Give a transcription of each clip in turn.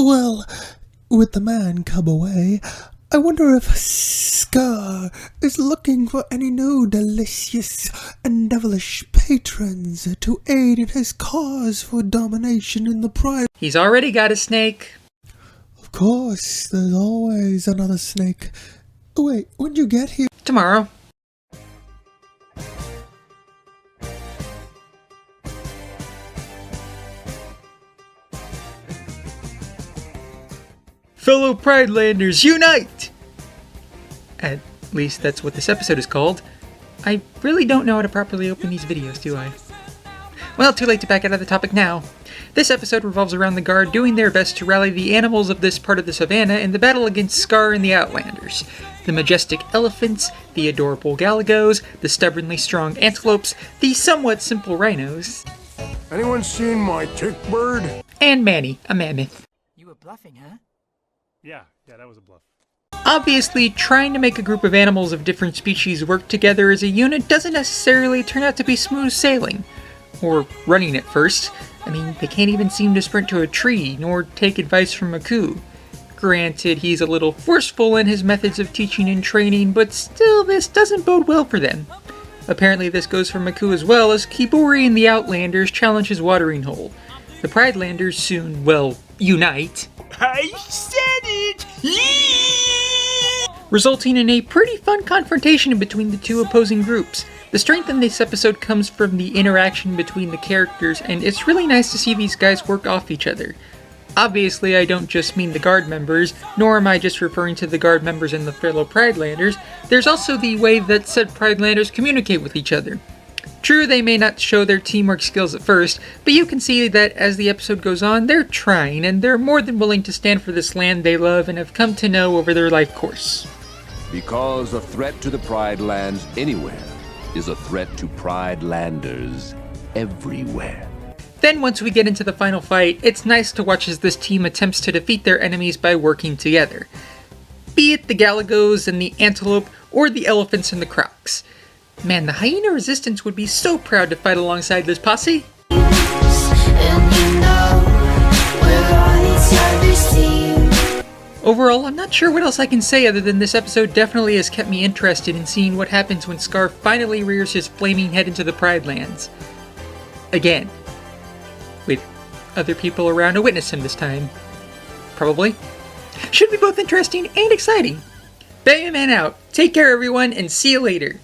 Well, with the man cub away, I wonder if Scar is looking for any new delicious and devilish patrons to aid in his cause for domination in the Pride. He's already got a snake. Of course, there's always another snake. Wait, when'd you get here? Tomorrow. Fellow Pridelanders, unite! At least that's what this episode is called. I really don't know how to properly open these videos, do I? Well, too late to back out of the topic now. This episode revolves around the Guard doing their best to rally the animals of this part of the savannah in the battle against Scar and the Outlanders. The majestic elephants, the adorable galagos, the stubbornly strong antelopes, the somewhat simple rhinos. Anyone seen my tick bird? And Manny, a mammoth. You were bluffing, huh? Yeah, that was a bluff. Obviously, trying to make a group of animals of different species work together as a unit doesn't necessarily turn out to be smooth sailing. Or running at first. I mean, they can't even seem to sprint to a tree, nor take advice from MacLeod. Granted, he's a little forceful in his methods of teaching and training, but still, this doesn't bode well for them. Apparently this goes for MacLeod as well, as Kibori and the Outlanders challenge his watering hole. The Pridelanders soon, well, unite. I said it! Resulting in a pretty fun confrontation between the two opposing groups. The strength in this episode comes from the interaction between the characters, and it's really nice to see these guys work off each other. Obviously, I don't just mean the Guard members, nor am I just referring to the Guard members and the fellow Pridelanders. There's also the way that said Pridelanders communicate with each other. True, they may not show their teamwork skills at first, but you can see that as the episode goes on, they're trying, and they're more than willing to stand for this land they love and have come to know over their life course. Because a threat to the Pride lands anywhere is a threat to Pridelanders everywhere. Then once we get into the final fight, it's nice to watch as this team attempts to defeat their enemies by working together. Be it the galagos and the antelope, or the elephants and the crocs. Man, the hyena resistance would be so proud to fight alongside this posse. Overall, I'm not sure what else I can say other than this episode definitely has kept me interested in seeing what happens when Scar finally rears his flaming head into the Pride lands. Again. With other people around to witness him this time. Probably. Should be both interesting and exciting. Bambi Man out. Take care everyone, and see you later.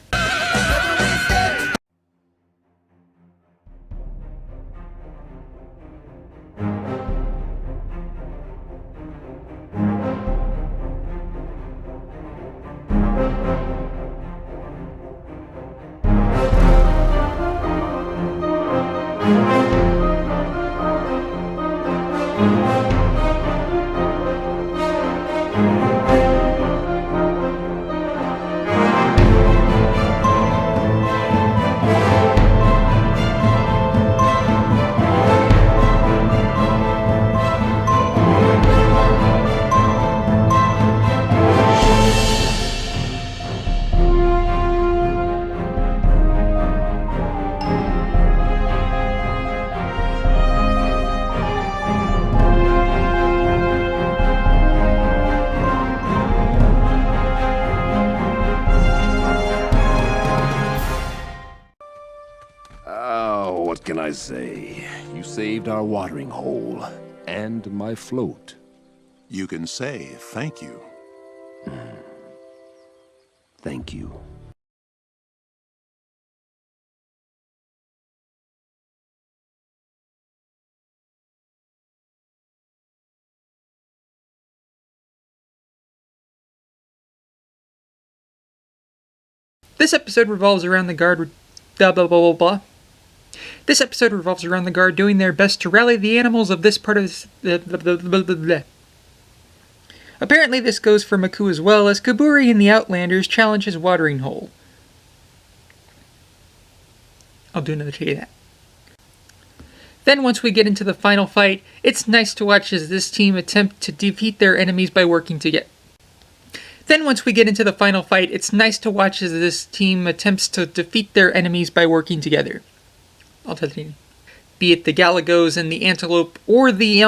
What can I say? You saved our watering hole and my float. You can say thank you. Thank you. This episode revolves around the Guard blah blah blah blah blah. This episode revolves around the Guard doing their best to rally the animals of this part of the Apparently this goes for MacLeod as well, as Kibori and the Outlanders challenge his watering hole. I'll do another take of that. Then once we get into the final fight, it's nice to watch as this team attempt to defeat their enemies by working together. Then once we get into the final fight, it's nice to watch as this team attempts to defeat their enemies by working together. I'll tell you. Be it the galagos and the antelope, or the